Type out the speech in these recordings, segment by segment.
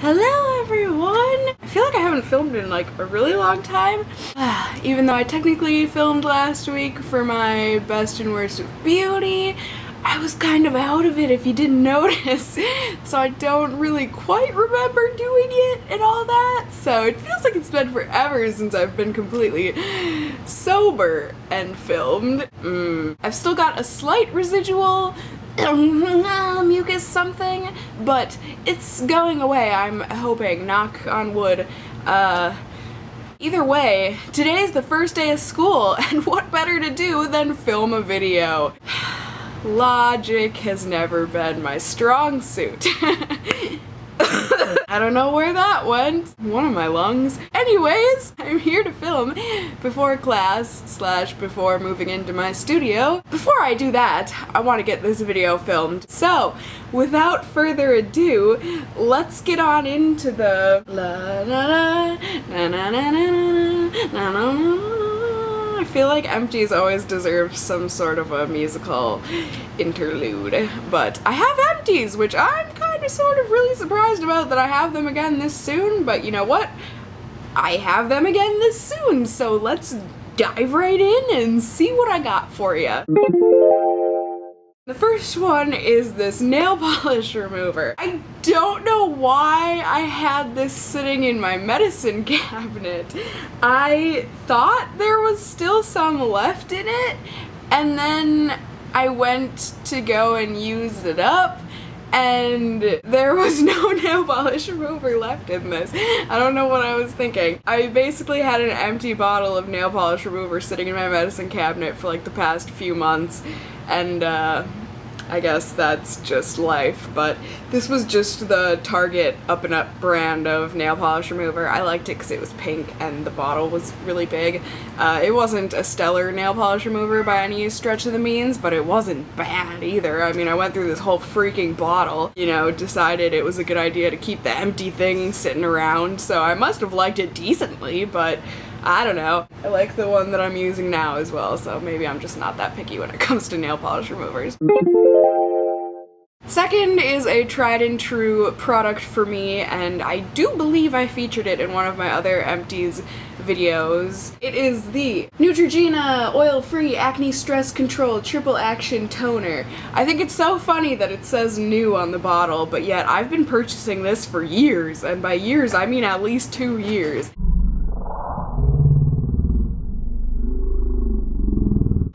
Hello everyone! I feel like I haven't filmed in like a really long time. Even though I technically filmed last week for my best and worst of beauty, I was kind of out of it if you didn't notice. So I don't really quite remember doing it and all that. So it feels like it's been forever since I've been completely sober and filmed. I've still got a slight residual mucus something, but it's going away, I'm hoping, knock on wood. Either way, today is the first day of school, and what better to do than film a video? Logic has never been my strong suit. I don't know where that went. One of my lungs. Anyways, I'm here to film before class / before moving into my studio. Before I do that, I want to get this video filmed. So, without further ado, let's get on into the la la la na na na na na na na. I feel like Empties always deserves some sort of a musical interlude, but I have Empties, which I'm kind of sort of really surprised about that I have them again this soon, but you know what? I have them again this soon, so let's dive right in and see what I got for you. The first one is this nail polish remover. I don't know why I had this sitting in my medicine cabinet. I thought there was still some left in it, and then I went to go and use it up, and there was no nail polish remover left in this. I don't know what I was thinking. I basically had an empty bottle of nail polish remover sitting in my medicine cabinet for like the past few months, and I guess that's just life, but this was just the Target up&up brand of nail polish remover. I liked it because it was pink and the bottle was really big. It wasn't a stellar nail polish remover by any stretch of the means, but it wasn't bad either. I mean, I went through this whole freaking bottle, you know, decided it was a good idea to keep the empty thing sitting around, so I must have liked it decently, but I don't know. I like the one that I'm using now as well, so maybe I'm just not that picky when it comes to nail polish removers. Second is a tried and true product for me, and I do believe I featured it in one of my other Empties videos. It is the Neutrogena Oil-Free Acne Stress Control Triple Action Toner. I think it's so funny that it says new on the bottle, but yet I've been purchasing this for years, and by years I mean at least 2 years.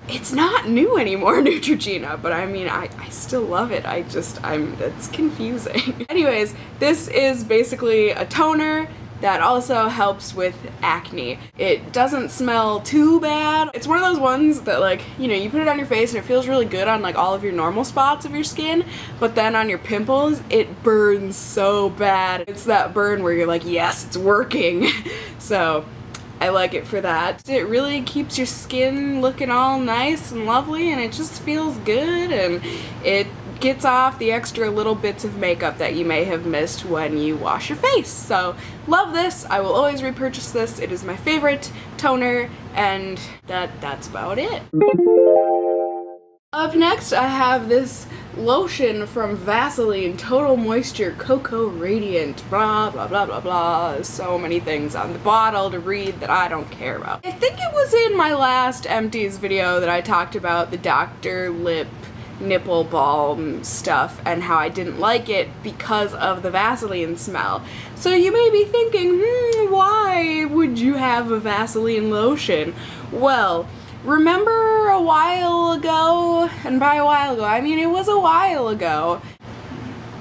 It's not new anymore, Neutrogena, but I mean, I still love it. It's confusing. Anyways, this is basically a toner that also helps with acne. It doesn't smell too bad. It's one of those ones that, like, you know, you put it on your face and it feels really good on like all of your normal spots of your skin, but then on your pimples, it burns so bad. It's that burn where you're like, yes, it's working. So I like it for that. It really keeps your skin looking all nice and lovely, and it just feels good, and it gets off the extra little bits of makeup that you may have missed when you wash your face. So love this. I will always repurchase this. It is my favorite toner, and that's about it. Up next, I have this lotion from Vaseline, Total Moisture Cocoa Radiant, blah blah blah blah blah. So many things on the bottle to read that I don't care about. I think it was in my last Empties video that I talked about the Dr. Lip nipple balm stuff and how I didn't like it because of the Vaseline smell. So you may be thinking, why would you have a Vaseline lotion? Well, remember a while ago, and by a while ago, I mean it was a while ago,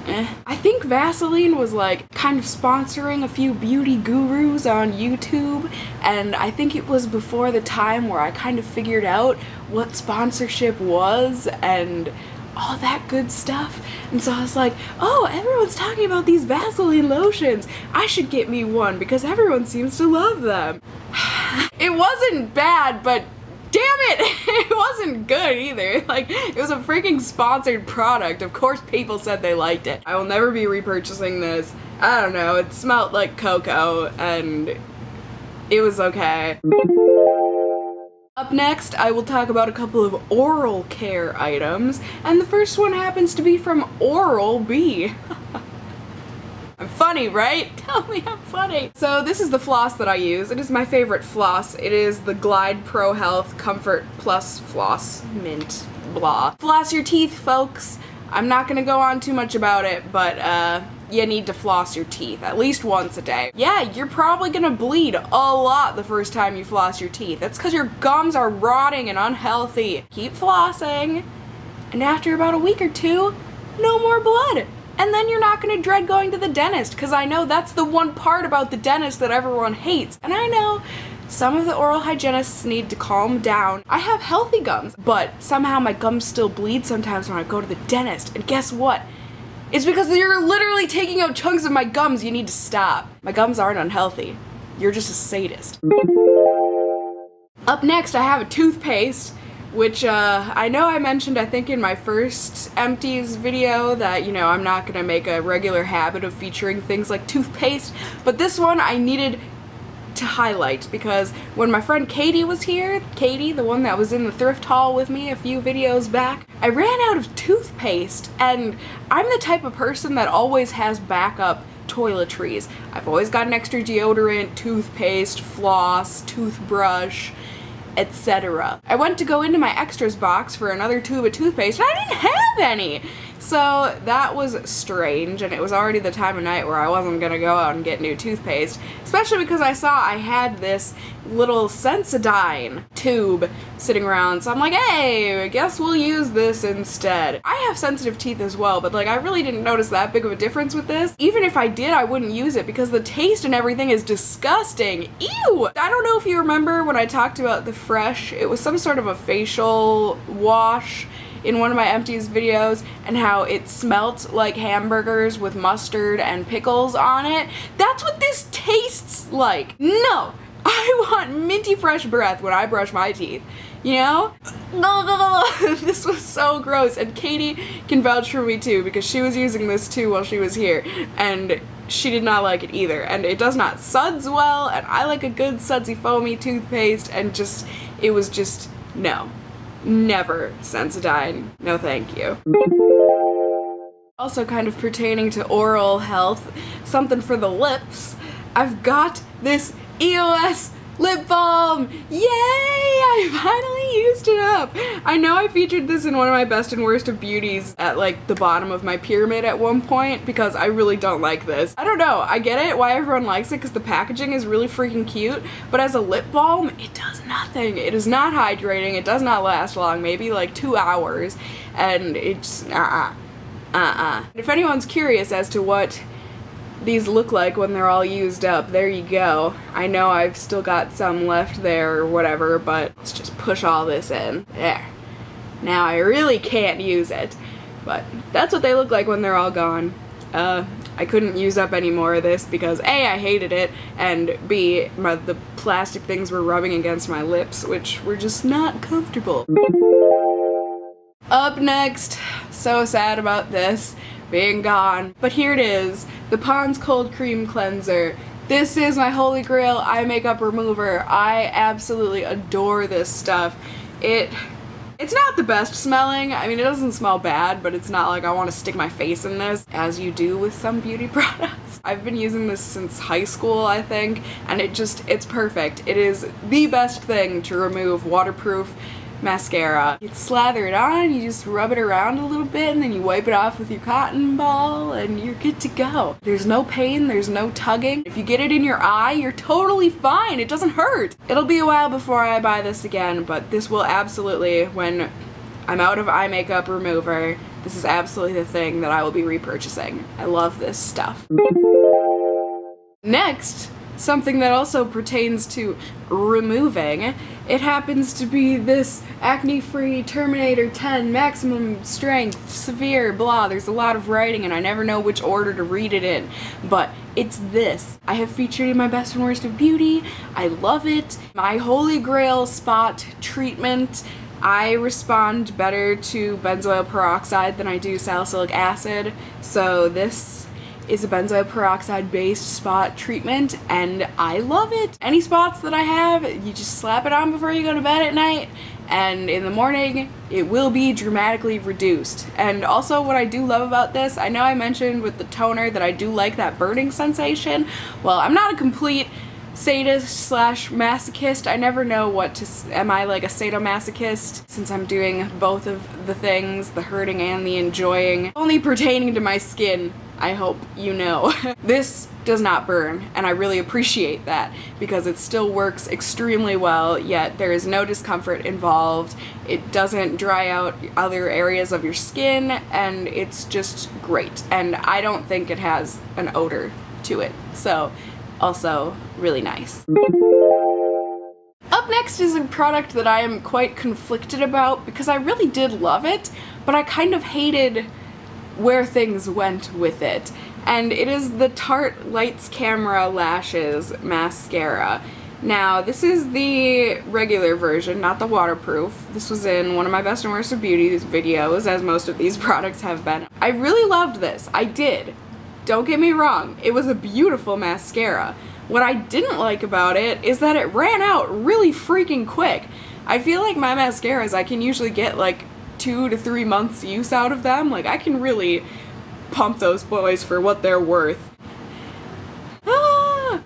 I think Vaseline was like kind of sponsoring a few beauty gurus on YouTube, and I think it was before the time where I kind of figured out what sponsorship was and all that good stuff. And so I was like, oh, everyone's talking about these Vaseline lotions. I should get me one because everyone seems to love them. It wasn't bad, but damn it! It wasn't good either. Like, it was a freaking sponsored product. Of course people said they liked it. I will never be repurchasing this. I don't know, it smelled like cocoa and it was okay. Up next, I will talk about a couple of oral care items, and the first one happens to be from Oral-B. I'm funny, right? Tell me I'm funny. So this is the floss that I use. It is my favorite floss. It is the Glide Pro Health Comfort Plus Floss Mint blah. Floss your teeth, folks. I'm not gonna go on too much about it, but you need to floss your teeth at least once a day. Yeah, you're probably gonna bleed a lot the first time you floss your teeth. That's because your gums are rotting and unhealthy. Keep flossing, and after about a week or two, no more blood. And then you're not gonna dread going to the dentist, because I know that's the one part about the dentist that everyone hates. And I know some of the oral hygienists need to calm down. I have healthy gums, but somehow my gums still bleed sometimes when I go to the dentist. And guess what? It's because you're literally taking out chunks of my gums. You need to stop. My gums aren't unhealthy. You're just a sadist. Up next, I have a toothpaste, which I know I mentioned, I think, in my first Empties video that, you know, I'm not gonna make a regular habit of featuring things like toothpaste, but this one I needed to highlight because when my friend Katie was here, Katie, the one that was in the thrift haul with me a few videos back, I ran out of toothpaste, and I'm the type of person that always has backup toiletries. I've always got an extra deodorant, toothpaste, floss, toothbrush, etc. I went to go into my extras box for another tube of toothpaste and I didn't have any! So that was strange, and it was already the time of night where I wasn't gonna go out and get new toothpaste, especially because I saw I had this little Sensodyne tube sitting around, so I'm like, hey, I guess we'll use this instead. I have sensitive teeth as well, but like I really didn't notice that big of a difference with this. Even if I did, I wouldn't use it because the taste and everything is disgusting. Ew! I don't know if you remember when I talked about the Fresh, it was some sort of a facial wash in one of my Empties videos, and how it smelt like hamburgers with mustard and pickles on it. That's what this tastes like. No! I want minty fresh breath when I brush my teeth, you know? This was so gross, and Katie can vouch for me too, because she was using this too while she was here, and she did not like it either, and it does not suds well, and I like a good sudsy foamy toothpaste, and just, it was just, no. Never Sensodyne. No thank you. Also kind of pertaining to oral health, something for the lips, I've got this EOS Lip Balm! Yay! I finally used it up! I know I featured this in one of my best and worst of beauties at like the bottom of my pyramid at one point because I really don't like this. I don't know, I get it why everyone likes it because the packaging is really freaking cute, but as a lip balm, it does nothing. It is not hydrating, it does not last long, maybe like 2 hours, and it's If anyone's curious as to what these look like when they're all used up, there you go. I know I've still got some left there or whatever, but let's just push all this in. There. Now I really can't use it. But that's what they look like when they're all gone. I couldn't use up any more of this because A, I hated it, and B, the plastic things were rubbing against my lips, which were just not comfortable. Up next, so sad about this being gone, but here it is, the Pond's Cold Cream Cleanser. This is my holy grail eye makeup remover. I absolutely adore this stuff. It's not the best smelling. I mean, it doesn't smell bad, but it's not like I want to stick my face in this, as you do with some beauty products. I've been using this since high school, I think, and it's perfect. It is the best thing to remove waterproof mascara. You slather it on, you just rub it around a little bit, and then you wipe it off with your cotton ball, and you're good to go. There's no pain, there's no tugging. If you get it in your eye, you're totally fine. It doesn't hurt. It'll be a while before I buy this again, but this will absolutely, when I'm out of eye makeup remover, this is absolutely the thing that I will be repurchasing. I love this stuff. Next, something that also pertains to removing, it happens to be this AcneFree Terminator 10 maximum strength, severe, blah. There's a lot of writing and I never know which order to read it in, but it's this. I have featured in my best and worst of beauty. I love it. My holy grail spot treatment. I respond better to benzoyl peroxide than I do salicylic acid, so this is a benzoyl peroxide based spot treatment, and I love it. Any spots that I have, you just slap it on before you go to bed at night, and in the morning it will be dramatically reduced. And also what I do love about this, I know I mentioned with the toner that I do like that burning sensation. Well, I'm not a complete sadist slash masochist. I never know what to, am I like a sadomasochist since I'm doing both of the things, the hurting and the enjoying, only pertaining to my skin, I hope you know. This does not burn, and I really appreciate that because it still works extremely well, yet there is no discomfort involved. It doesn't dry out other areas of your skin, and it's just great. And I don't think it has an odor to it, so also really nice. Up next is a product that I am quite conflicted about because I really did love it, but I kind of hated where things went with it. And it is the Tarte Lights Camera Lashes Mascara. Now, this is the regular version, not the waterproof. This was in one of my best and worst of beauty videos, as most of these products have been. I really loved this. I did. Don't get me wrong, it was a beautiful mascara. What I didn't like about it is that it ran out really freaking quick. I feel like my mascaras, I can usually get like 2 to 3 months use out of them. Like, I can really pump those boys for what they're worth.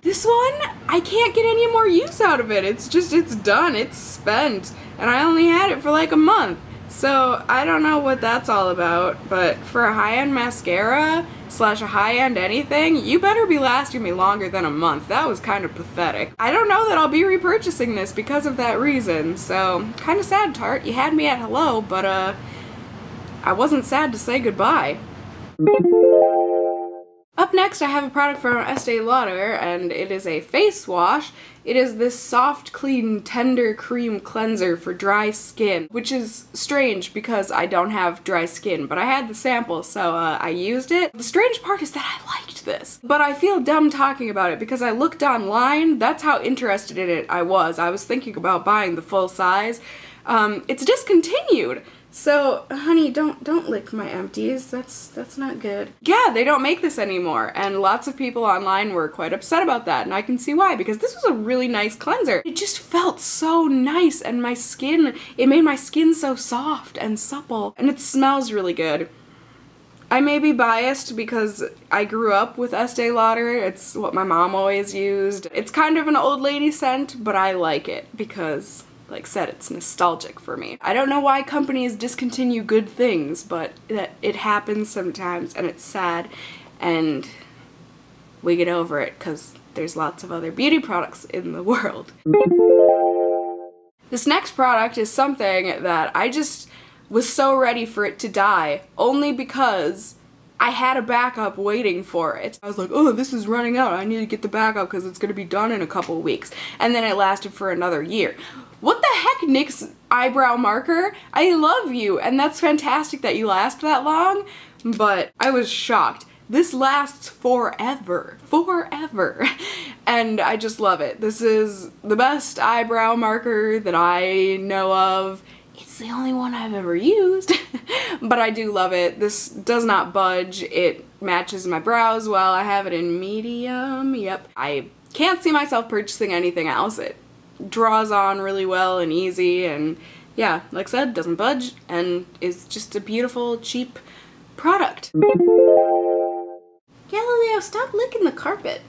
This one, I can't get any more use out of it. It's just, it's done, it's spent, and I only had it for like a month. So I don't know what that's all about, but for a high-end mascara slash a high-end anything, you better be lasting me longer than a month. That was kind of pathetic. I don't know that I'll be repurchasing this because of that reason, so kind of sad, Tarte. You had me at hello, but I wasn't sad to say goodbye. Up next, I have a product from Estee Lauder, and it is a face wash. It is this soft, clean, tender cream cleanser for dry skin, which is strange because I don't have dry skin, but I had the sample, so I used it. The strange part is that I liked this, but I feel dumb talking about it because I looked online. That's how interested in it I was. I was thinking about buying the full size. It's discontinued. So, honey, don't lick my empties. That's not good. Yeah, they don't make this anymore, and lots of people online were quite upset about that, and I can see why, because this was a really nice cleanser. It just felt so nice, and my skin, it made my skin so soft and supple, and it smells really good. I may be biased because I grew up with Estee Lauder. It's what my mom always used. It's kind of an old lady scent, but I like it because, like I said, it's nostalgic for me. I don't know why companies discontinue good things, but it happens sometimes, and it's sad, and we get over it because there's lots of other beauty products in the world. This next product is something that I just was so ready for it to die, only because I had a backup waiting for it. I was like, oh, this is running out. I need to get the backup because it's going to be done in a couple weeks. And then it lasted for another year. What the heck, NYX eyebrow marker? I love you, and that's fantastic that you last that long, but I was shocked. This lasts forever. Forever. And I just love it. This is the best eyebrow marker that I know of. It's the only one I've ever used, but I do love it. This does not budge. It matches my brows well. I have it in medium. Yep. I can't see myself purchasing anything else. It draws on really well and easy, and yeah, like I said, doesn't budge and is just a beautiful, cheap product. Galileo, stop licking the carpet.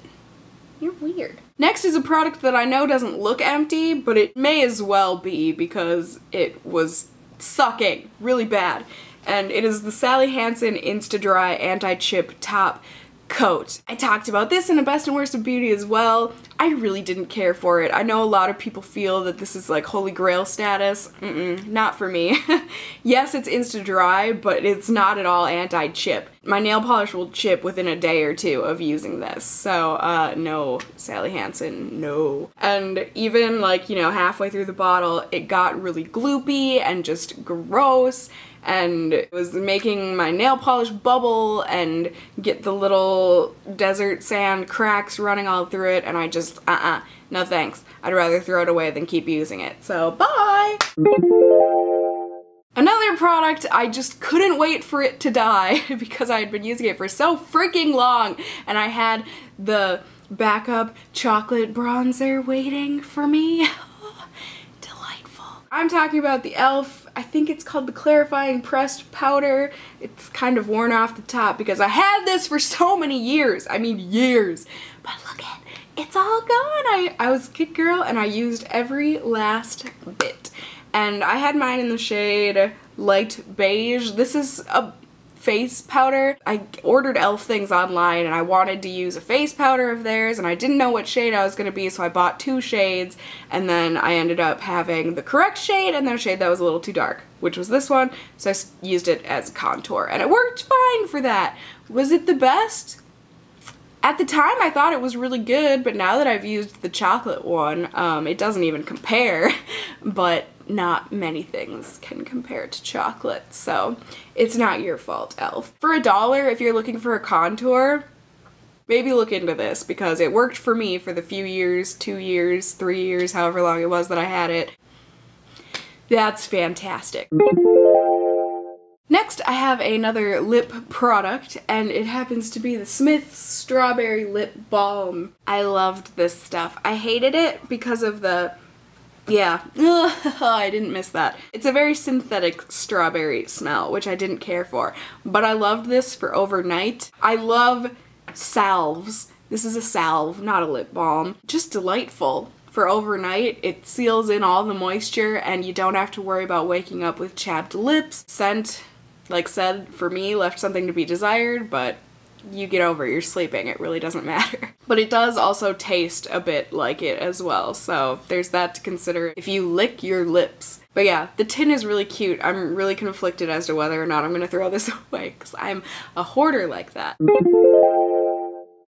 You're weird. Next is a product that I know doesn't look empty, but it may as well be because it was sucking really bad. And it is the Sally Hansen Insta-Dri Anti-Chip Top Coat. I talked about this in a best and worst of beauty as well. I really didn't care for it. I know a lot of people feel that this is like holy grail status. Not for me. Yes, it's Insta-Dri, but it's not at all anti-chip. My nail polish will chip within a day or two of using this. So, no, Sally Hansen, no. And even like, you know, halfway through the bottle, it got really gloopy and just gross, and it was making my nail polish bubble and get the little desert sand cracks running all through it, and I just, no thanks. I'd rather throw it away than keep using it. So, bye! Another product, I just couldn't wait for it to die because I had been using it for so freaking long, and I had the backup chocolate bronzer waiting for me. Delightful. I'm talking about the e.l.f. I think it's called the Clarifying Pressed Powder. It's kind of worn off the top because I had this for so many years. I mean years. But look at it. It's all gone. I was a kid girl and I used every last bit. And I had mine in the shade Light Beige. This is a face powder. I ordered e.l.f. things online and I wanted to use a face powder of theirs and I didn't know what shade I was going to be, so I bought 2 shades and then I ended up having the correct shade and then a shade that was a little too dark, which was this one, so I used it as a contour and it worked fine for that. Was it the best? At the time I thought it was really good, but now that I've used the chocolate one, it doesn't even compare, but not many things can compare to chocolate, so it's not your fault, e.l.f. For $1, if you're looking for a contour, maybe look into this because it worked for me for the few years, 2 years, 3 years, however long it was that I had it. That's fantastic. Next, I have another lip product, and it happens to be the Smith's Strawberry Lip Balm. I loved this stuff. I hated it because of the, yeah, I didn't miss that. It's a very synthetic strawberry smell, which I didn't care for, but I loved this for overnight. I love salves. This is a salve, not a lip balm. Just delightful. For overnight, it seals in all the moisture, and you don't have to worry about waking up with chapped lips. Scent, like said, for me, left something to be desired, but you get over it, you're sleeping, it really doesn't matter. But it does also taste a bit like it as well, so there's that to consider if you lick your lips. But yeah, the tin is really cute. I'm really conflicted as to whether or not I'm gonna throw this away, because I'm a hoarder like that.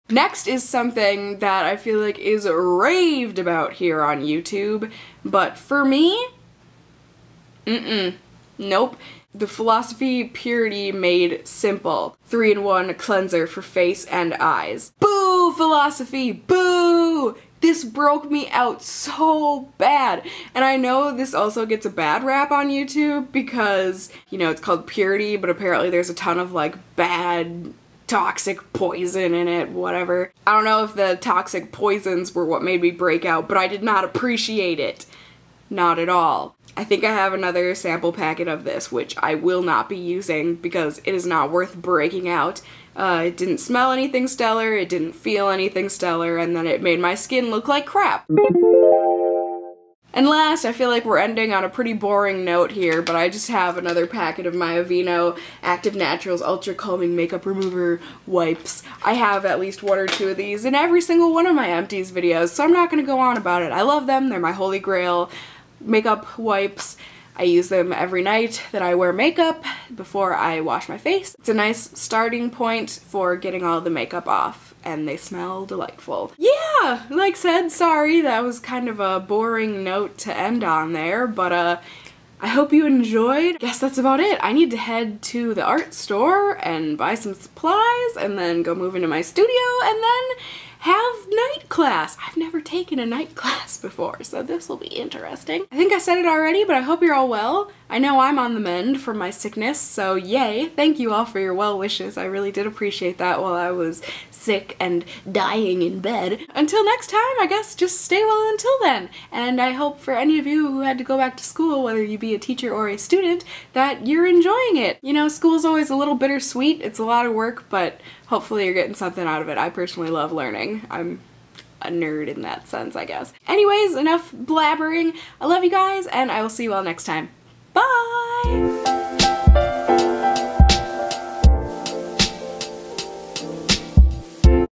Next is something that I feel like is raved about here on YouTube, but for me, nope. The Philosophy Purity Made Simple 3-in-1 cleanser for face and eyes. Boo, Philosophy, boo! This broke me out so bad. And I know this also gets a bad rap on YouTube because, you know, it's called Purity, but apparently there's a ton of like bad toxic poison in it, whatever. I don't know if the toxic poisons were what made me break out, but I did not appreciate it. Not at all. I think I have another sample packet of this, which I will not be using because it is not worth breaking out. It didn't smell anything stellar, it didn't feel anything stellar, and then it made my skin look like crap. And last, I feel like we're ending on a pretty boring note here, but I just have another packet of my Aveeno Active Naturals Ultra Calming Makeup Remover wipes. I have at least 1 or 2 of these in every single one of my Empties videos, so I'm not going to go on about it. I love them, they're my holy grail makeup wipes. I use them every night that I wear makeup before I wash my face. It's a nice starting point for getting all the makeup off, and they smell delightful. Yeah, like said, sorry, that was kind of a boring note to end on there, but I hope you enjoyed. Guess that's about it. I need to head to the art store and buy some supplies and then go move into my studio and then have night class. I've never taken a night class before, so this will be interesting. I think I said it already, but I hope you're all well. I know I'm on the mend from my sickness, so yay. Thank you all for your well wishes. I really did appreciate that while I was sick and dying in bed. Until next time, I guess just stay well until then. And I hope for any of you who had to go back to school, whether you be a teacher or a student, that you're enjoying it. You know, school's always a little bittersweet. It's a lot of work, but hopefully you're getting something out of it. I personally love learning. I'm a nerd in that sense, I guess. Anyways, enough blabbering. I love you guys, and I will see you all next time. Bye!